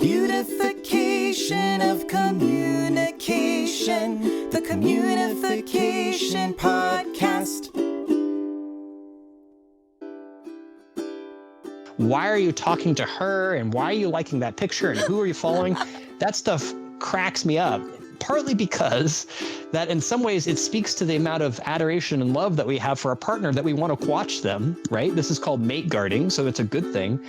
Beautification of communication, the Communification Podcast. Why are you talking to her, and why are you liking that picture, and who are you following? That stuff cracks me up, partly because that in some ways it speaks to the amount of adoration and love that we have for a partner, that we want to watch them, right? This is called mate guarding, so it's a good thing.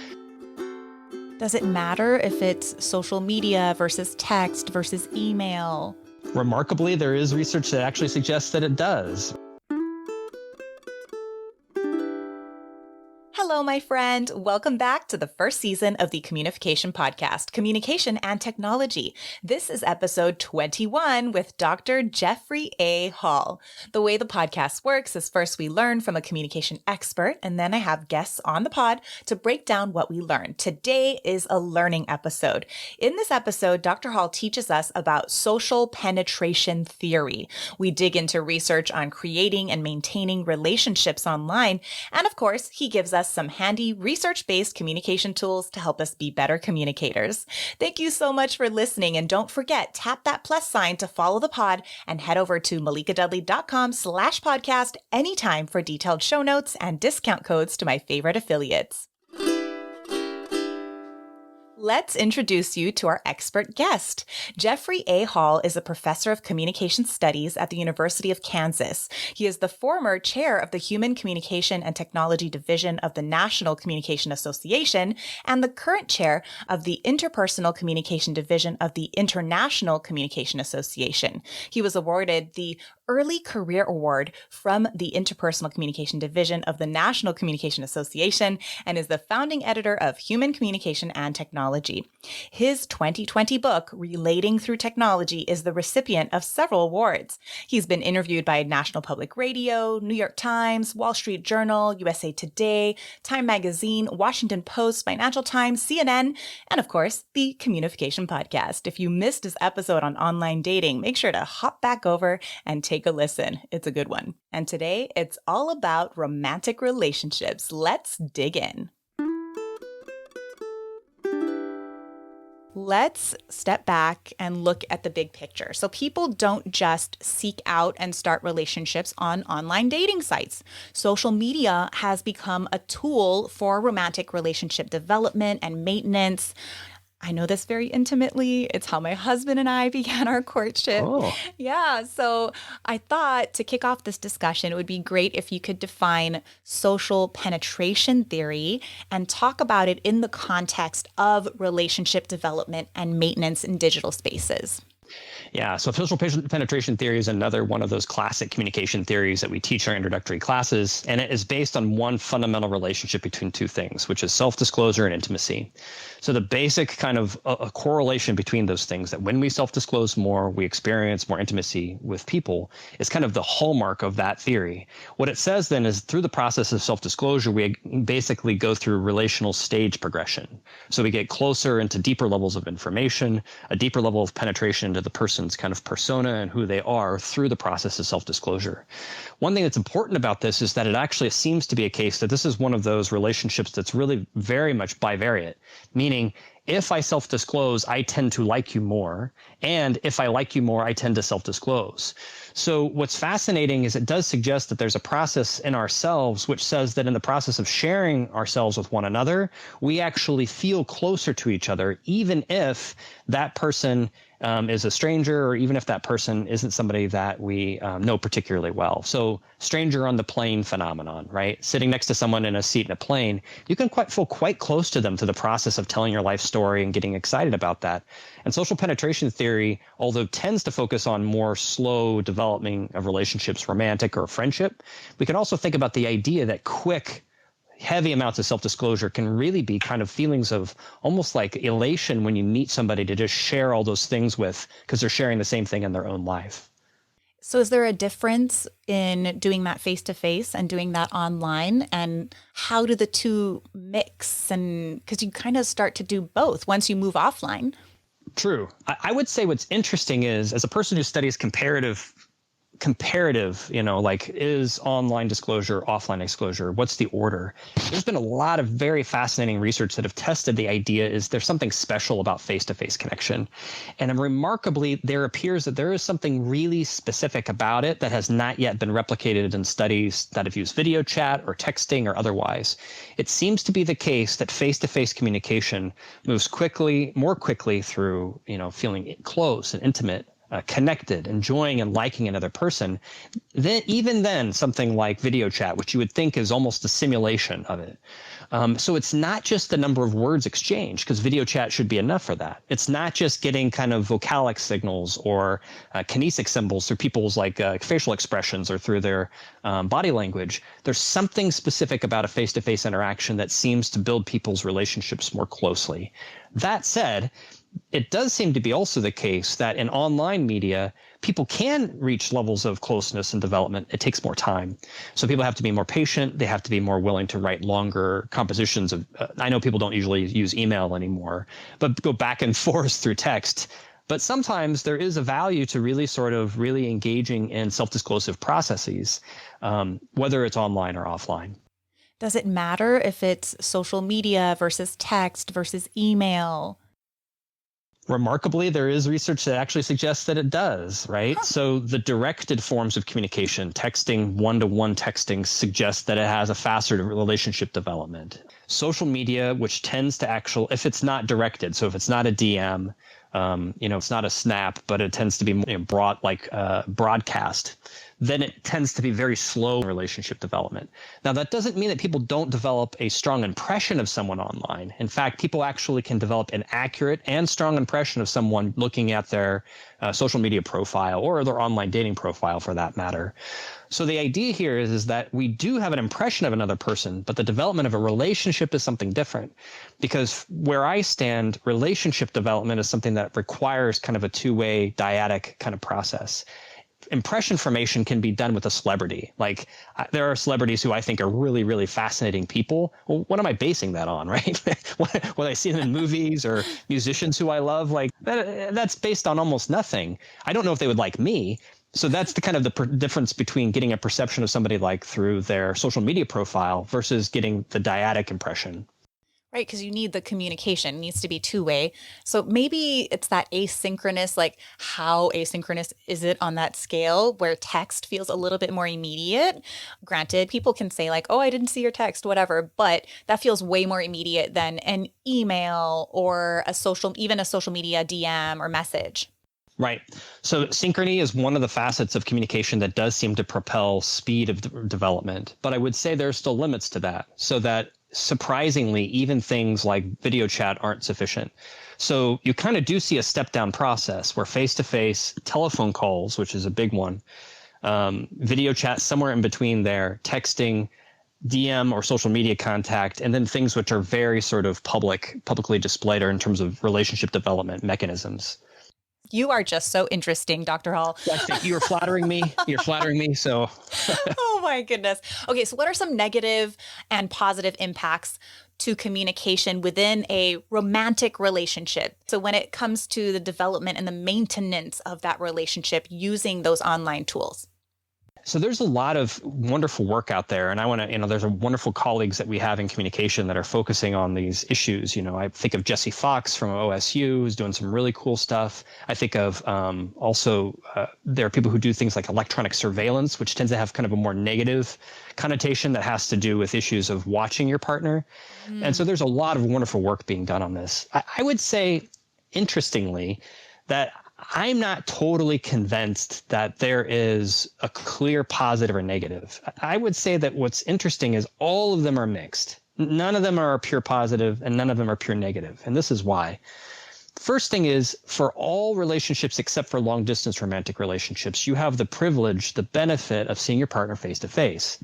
Does it matter if it's social media versus text versus email? Remarkably, there is research that actually suggests that it does. Hello, my friend. Welcome back to the first season of the Communification Podcast, Communication and Technology. This is episode 21 with Dr. Jeffrey A. Hall. The way the podcast works is first we learn from a communication expert, and then I have guests on the pod to break down what we learned. Today is a learning episode. In this episode, Dr. Hall teaches us about social penetration theory. We dig into research on creating and maintaining relationships online, and of course, he gives us some handy research-based communication tools to help us be better communicators. Thank you so much for listening, and don't forget, tap that plus sign to follow the pod and head over to malikadudley.com/podcast anytime for detailed show notes and discount codes to my favorite affiliates. Let's introduce you to our expert guest. Jeffrey A. Hall is a professor of communication studies at the University of Kansas. He is the former chair of the Human Communication and Technology Division of the National Communication Association and the current chair of the Interpersonal Communication Division of the International Communication Association. He was awarded the Early Career Award from the Interpersonal Communication Division of the National Communication Association and is the founding editor of Human Communication and Technology. His 2020 book, Relating Through Technology, is the recipient of several awards. He's been interviewed by National Public Radio, New York Times, Wall Street Journal, USA Today, Time Magazine, Washington Post, Financial Times, CNN, and of course, the Communification Podcast. If you missed his episode on online dating, make sure to hop back over and take a listen. It's a good one. And today, it's all about romantic relationships. Let's dig in. Let's step back and look at the big picture. So people don't just seek out and start relationships on online dating sites. Social media has become a tool for romantic relationship development and maintenance. I know this very intimately. It's how my husband and I began our courtship. Oh. Yeah. So I thought to kick off this discussion, it would be great if you could define social penetration theory and talk about it in the context of relationship development and maintenance in digital spaces. Yeah, so social penetration theory is another one of those classic communication theories that we teach in our introductory classes, and it is based on one fundamental relationship between two things, which is self-disclosure and intimacy. So the basic kind of a correlation between those things, that when we self-disclose more, we experience more intimacy with people, is kind of the hallmark of that theory. What it says then is through the process of self-disclosure, we basically go through relational stage progression. So we get closer into deeper levels of information, a deeper level of penetration into the person's kind of persona and who they are through the process of self-disclosure. One thing that's important about this is that it actually seems to be a case that this is one of those relationships that's really very much bivariate, meaning if I self-disclose, I tend to like you more. And if I like you more, I tend to self-disclose. So what's fascinating is it does suggest that there's a process in ourselves which says that in the process of sharing ourselves with one another, we actually feel closer to each other, even if that person is a stranger, or even if that person isn't somebody that we know particularly well. So stranger on the plane phenomenon, right? Sitting next to someone in a seat in a plane, you can feel quite close to them through the process of telling your life story and getting excited about that. And social penetration theory, although tends to focus on more slow developing of relationships, romantic or friendship, we can also think about the idea that quick, heavy amounts of self-disclosure can really be kind of feelings of almost like elation when you meet somebody to just share all those things with, because they're sharing the same thing in their own life. So is there a difference in doing that face-to-face and doing that online? And how do the two mix? And because you kind of start to do both once you move offline. True. I would say what's interesting is, as a person who studies comparative comparative, like is online disclosure, offline disclosure, what's the order? There's been a lot of very fascinating research that have tested the idea is there's something special about face-to-face connection. And remarkably, there appears that there is something really specific about it that has not yet been replicated in studies that have used video chat or texting or otherwise. It seems to be the case that face-to-face communication moves more quickly through, feeling close and intimate, connected, enjoying and liking another person. Then something like video chat, which you would think is almost a simulation of it. So it's not just the number of words exchanged, because video chat should be enough for that. It's not just getting kind of vocalic signals or kinesic symbols through people's facial expressions or through their body language. There's something specific about a face-to-face interaction that seems to build people's relationships more closely. That said, it does seem to be also the case that in online media, people can reach levels of closeness and development. It takes more time. So people have to be more patient. They have to be more willing to write longer compositions of, I know people don't usually use email anymore, but go back and forth through text. But sometimes there is a value to really engaging in self-disclosive processes, whether it's online or offline. Does it matter if it's social media versus text versus email? Remarkably, there is research that actually suggests that it does, right? Huh. So the directed forms of communication, texting, one-to-one texting, suggests that it has a faster relationship development. Social media, which tends to if it's not directed, so if it's not a DM, it's not a snap, but it tends to be broadcast, then it tends to be very slow relationship development. Now, that doesn't mean that people don't develop a strong impression of someone online. In fact, people actually can develop an accurate and strong impression of someone looking at their social media profile or their online dating profile for that matter. So the idea here is that we do have an impression of another person, but the development of a relationship is something different. Because where I stand, relationship development is something that requires kind of a two-way dyadic kind of process. Impression formation can be done with a celebrity. Like there are celebrities who I think are really, really fascinating people. Well, what am I basing that on, right? What I see them in movies or musicians who I love, that's based on almost nothing. I don't know if they would like me. So that's the difference between getting a perception of somebody through their social media profile versus getting the dyadic impression. Right, because you need the communication. It needs to be two-way. So maybe it's that asynchronous, how asynchronous is it on that scale where text feels a little bit more immediate? Granted, people can say oh, I didn't see your text, whatever, but that feels way more immediate than an email or even a social media DM or message. Right. So synchrony is one of the facets of communication that does seem to propel speed of development. But I would say there's still limits to that, so that surprisingly, even things like video chat aren't sufficient. So you kind of do see a step down process where face-to-face telephone calls, which is a big one, video chat somewhere in between there, texting, DM or social media contact, and then things which are very sort of publicly displayed or in terms of relationship development mechanisms. You are just so interesting, Dr. Hall. I think you're flattering me. You're flattering me. So. Oh my goodness. Okay, so what are some negative and positive impacts to communication within a romantic relationship? So when it comes to the development and the maintenance of that relationship using those online tools. So there's a lot of wonderful work out there. And I want to, there's a wonderful colleagues that we have in communication that are focusing on these issues. I think of Jesse Fox from OSU, who's doing some really cool stuff. I think of there are people who do things like electronic surveillance, which tends to have kind of a more negative connotation that has to do with issues of watching your partner. And so there's a lot of wonderful work being done on this. I would say, interestingly, that I'm not totally convinced that there is a clear positive or negative. I would say that what's interesting is all of them are mixed. None of them are pure positive and none of them are pure negative. And this is why. First thing is, for all relationships except for long distance romantic relationships, you have the privilege, the benefit of seeing your partner face to face.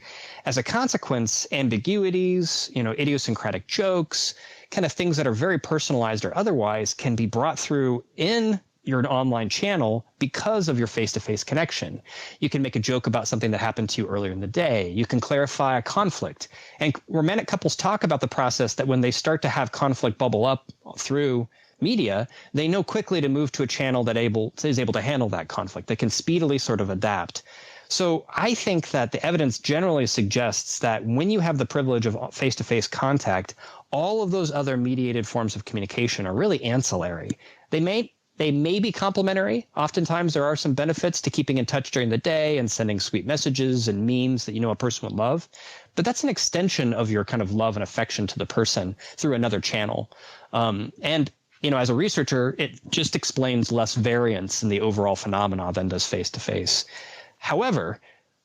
As a consequence, ambiguities, idiosyncratic jokes, kind of things that are very personalized or otherwise can be brought through in your online channel because of your face-to-face connection. You can make a joke about something that happened to you earlier in the day. You can clarify a conflict. And romantic couples talk about the process that when they start to have conflict bubble up through media, they know quickly to move to a channel that is able to handle that conflict. They can speedily sort of adapt. So I think that the evidence generally suggests that when you have the privilege of face-to-face contact, all of those other mediated forms of communication are really ancillary. They may be complementary. Oftentimes there are some benefits to keeping in touch during the day and sending sweet messages and memes that you know a person would love. But that's an extension of your kind of love and affection to the person through another channel. And as a researcher, it just explains less variance in the overall phenomena than does face-to-face. However,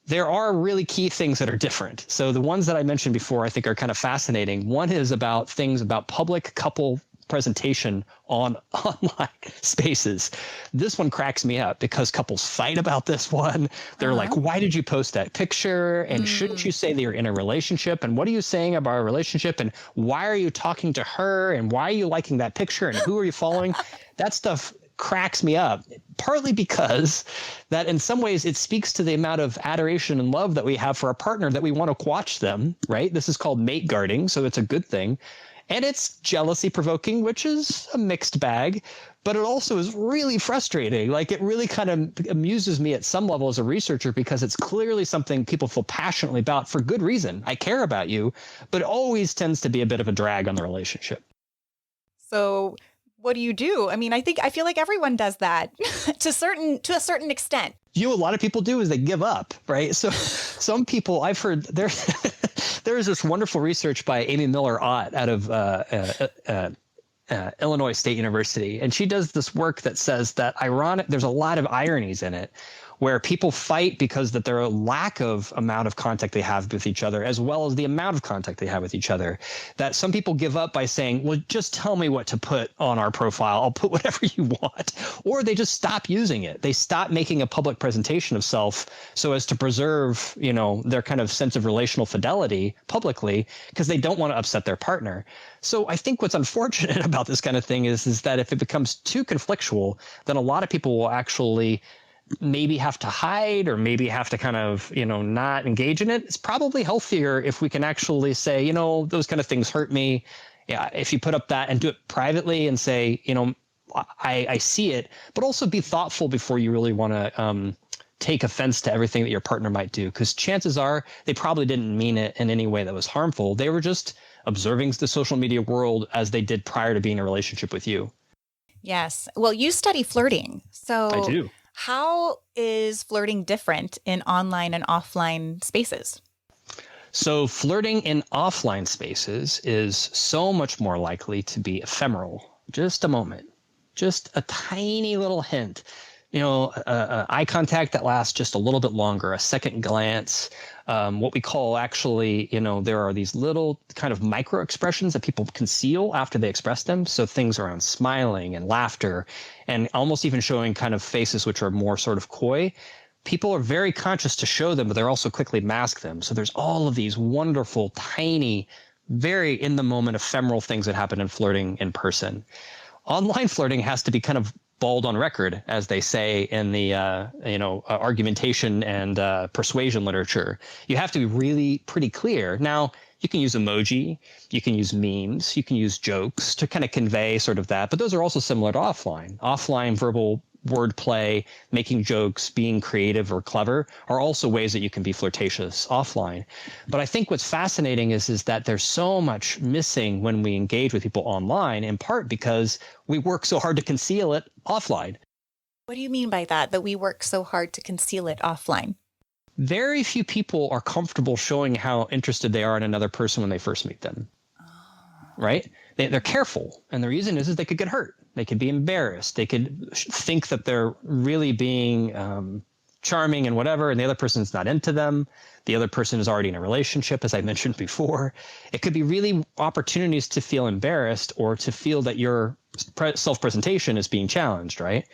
there are really key things that are different. So the ones that I mentioned before, I think are kind of fascinating. One is about things about public couple presentation on online spaces. This one cracks me up because couples fight about this one. They're like, why did you post that picture? And shouldn't you say that you're in a relationship? And what are you saying about our relationship? And why are you talking to her? And why are you liking that picture? And who are you following? That stuff cracks me up, partly because that in some ways it speaks to the amount of adoration and love that we have for our partner, that we want to watch them, right? This is called mate guarding, so it's a good thing. And it's jealousy provoking, which is a mixed bag, but it also is really frustrating. Like, it really kind of amuses me at some level as a researcher because it's clearly something people feel passionately about for good reason. I care about you, but it always tends to be a bit of a drag on the relationship. So what do you do? I mean, I feel like everyone does that to a certain extent. What a lot of people do is they give up, right? So some people, I've heard there's this wonderful research by Amy Miller-Ott out of Illinois State University. And she does this work that says that there's a lot of ironies in it, where people fight because that there are a lack of amount of contact they have with each other, as well as the amount of contact they have with each other. That some people give up by saying, well, just tell me what to put on our profile. I'll put whatever you want. Or they just stop using it. They stop making a public presentation of self so as to preserve, their kind of sense of relational fidelity publicly, because they don't want to upset their partner. So I think what's unfortunate about this kind of thing is that if it becomes too conflictual, then a lot of people will actually maybe have to hide or maybe have to kind of, not engage in it. It's probably healthier if we can actually say, those kind of things hurt me. Yeah, if you put up that and do it privately and say, I see it, but also be thoughtful before you really want to take offense to everything that your partner might do, because chances are they probably didn't mean it in any way that was harmful. They were just observing the social media world as they did prior to being in a relationship with you. Yes. Well, you study flirting. So I do. How is flirting different in online and offline spaces? So flirting in offline spaces is so much more likely to be ephemeral. Just a moment, just a tiny little hint, eye contact that lasts just a little bit longer, a second glance, what we call actually, there are these little kind of micro expressions that people conceal after they express them. So things around smiling and laughter and almost even showing kind of faces which are more sort of coy. People are very conscious to show them, but they're also quickly mask them. So there's all of these wonderful, tiny, very in the moment ephemeral things that happen in flirting in person. Online flirting has to be kind of bald on record, as they say in the argumentation and persuasion literature. You have to be really pretty clear. Now, you can use emoji, you can use memes, you can use jokes to kind of convey sort of that, but those are also similar to offline. Offline verbal wordplay, making jokes, being creative or clever are also ways that you can be flirtatious offline. But I think what's fascinating is that there's so much missing when we engage with people online, in part because we work so hard to conceal it offline. What do you mean by that we work so hard to conceal it offline? Very few people are comfortable showing how interested they are in another person when they first meet them, right? They're careful. And the reason is they could get hurt. They could be embarrassed. They could think that they're really being charming and whatever, and the other person's not into them. The other person is already in a relationship, as I mentioned before. It could be really opportunities to feel embarrassed or to feel that your self-presentation is being challenged, right?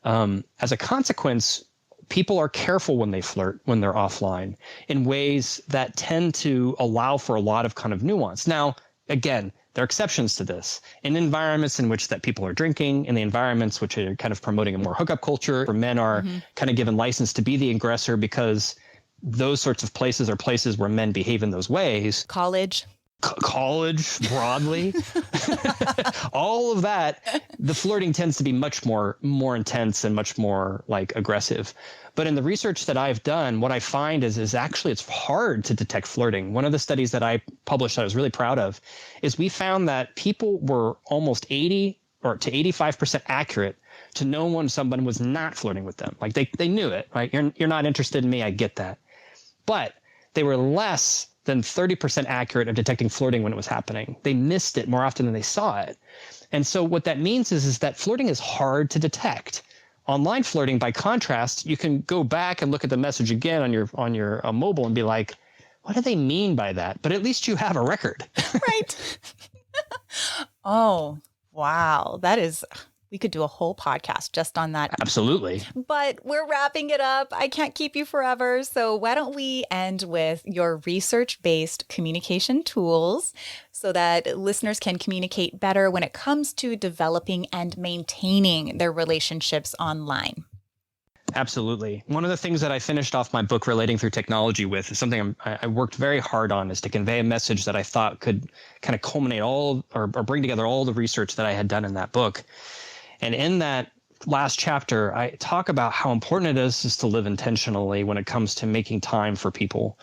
As a consequence, people are careful when they flirt, when they're offline, in ways that tend to allow for a lot of kind of nuance. Now, again, there are exceptions to this. In environments in which that people are drinking, in the environments which are kind of promoting a more hookup culture, where men are kind of given license to be the aggressor because those sorts of places are places where men behave in those ways. College. college broadly, all of that, the flirting tends to be much more intense and much more like aggressive. But in the research that I've done, what I find is actually it's hard to detect flirting. One of the studies that I published that I was really proud of is we found that people were almost 80 or to 85% accurate to know when someone was not flirting with them. Like they knew it, right? You're not interested in me. I get that. But they were less than 30% accurate of detecting flirting when it was happening. They missed it more often than they saw it. And so what that means is that flirting is hard to detect. Online flirting, by contrast, you can go back and look at the message again on your mobile and be like, what do they mean by that? But at least you have a record. Right. Oh, wow. We could do a whole podcast just on that. Absolutely. But we're wrapping it up. I can't keep you forever. So why don't we end with your research-based communication tools so that listeners can communicate better when it comes to developing and maintaining their relationships online? Absolutely. One of the things that I finished off my book Relating Through Technology with is something I worked very hard on, is to convey a message that I thought could kind of culminate all or bring together all the research that I had done in that book. And in that last chapter, I talk about how important it is to live intentionally when it comes to making time for people.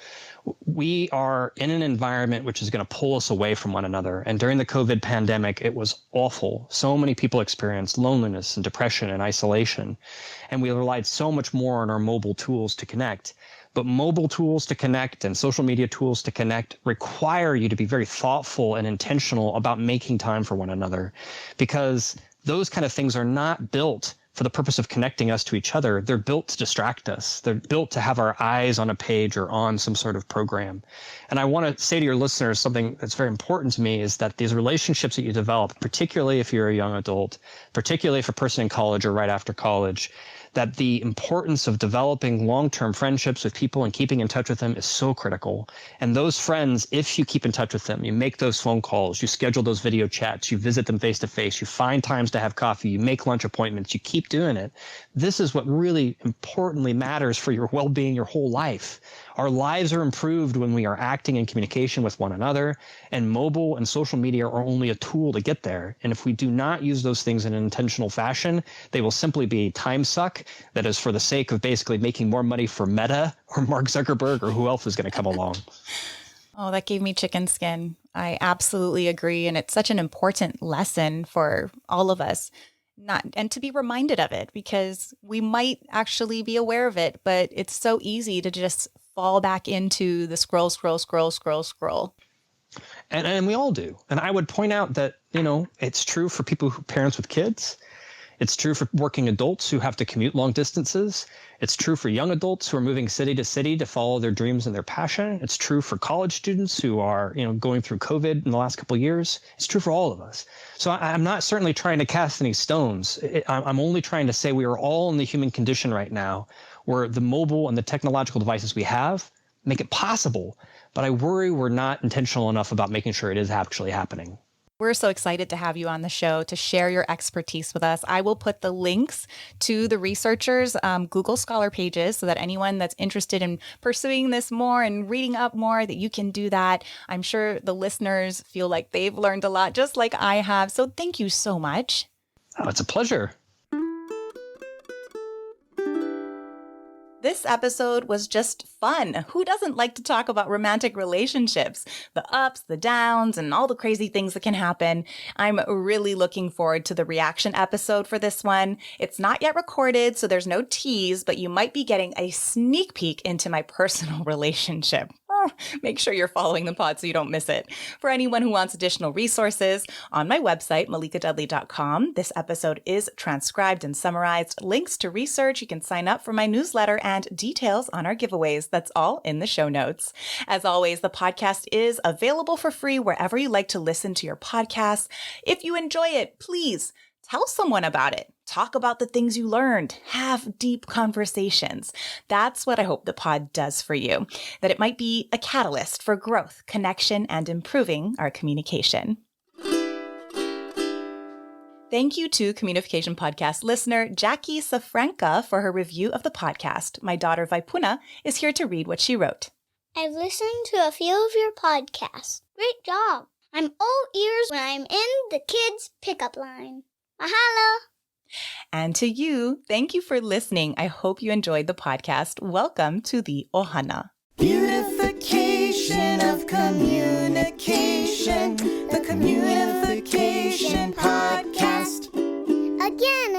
We are in an environment which is going to pull us away from one another. And during the COVID pandemic, it was awful. So many people experienced loneliness and depression and isolation. And we relied so much more on our mobile tools to connect. But mobile tools to connect and social media tools to connect require you to be very thoughtful and intentional about making time for one another, because those kind of things are not built for the purpose of connecting us to each other. They're built to distract us. They're built to have our eyes on a page or on some sort of program. And I want to say to your listeners something that's very important to me, is that these relationships that you develop, particularly if you're a young adult, particularly if a person in college or right after college, that the importance of developing long-term friendships with people and keeping in touch with them is so critical. And those friends, if you keep in touch with them, you make those phone calls, you schedule those video chats, you visit them face to face, you find times to have coffee, you make lunch appointments, you keep doing it. This is what really importantly matters for your well-being your whole life. Our lives are improved when we are acting in communication with one another, and mobile and social media are only a tool to get there. And if we do not use those things in an intentional fashion, they will simply be a time suck that is for the sake of basically making more money for Meta or Mark Zuckerberg or who else is going to come along. Oh, that gave me chicken skin. I absolutely agree. And it's such an important lesson for all of us. And to be reminded of it, because we might actually be aware of it, but it's so easy to just fall back into the scroll. And we all do. And I would point out that, it's true for parents with kids. It's true for working adults who have to commute long distances. It's true for young adults who are moving city to city to follow their dreams and their passion. It's true for college students who are, going through COVID in the last couple of years. It's true for all of us. So I'm not certainly trying to cast any stones. I'm only trying to say we are all in the human condition right now where the mobile and the technological devices we have make it possible. But I worry we're not intentional enough about making sure it is actually happening. We're so excited to have you on the show to share your expertise with us. I will put the links to the researchers' Google Scholar pages so that anyone that's interested in pursuing this more and reading up more, that you can do that. I'm sure the listeners feel like they've learned a lot, just like I have. So thank you so much. Oh, it's a pleasure. This episode was just fun. Who doesn't like to talk about romantic relationships? The ups, the downs, and all the crazy things that can happen. I'm really looking forward to the reaction episode for this one. It's not yet recorded, so there's no tease, but you might be getting a sneak peek into my personal relationship. Make sure you're following the pod so you don't miss it. For anyone who wants additional resources, on my website, malikadudley.com, this episode is transcribed and summarized. Links to research, you can sign up for my newsletter, and details on our giveaways. That's all in the show notes. As always, the podcast is available for free wherever you like to listen to your podcasts. If you enjoy it, please tell someone about it. Talk about the things you learned. Have deep conversations. That's what I hope the pod does for you, that it might be a catalyst for growth, connection, and improving our communication. Thank you to Communication Podcast listener Jackie Safranca for her review of the podcast. My daughter Vaipuna is here to read what she wrote. I've listened to a few of your podcasts. Great job. I'm all ears when I'm in the kids' pickup line. Mahalo. And to you, thank you for listening. I hope you enjoyed the podcast. Welcome to the Ohana. Beautification of communication. The Communification Podcast. Again.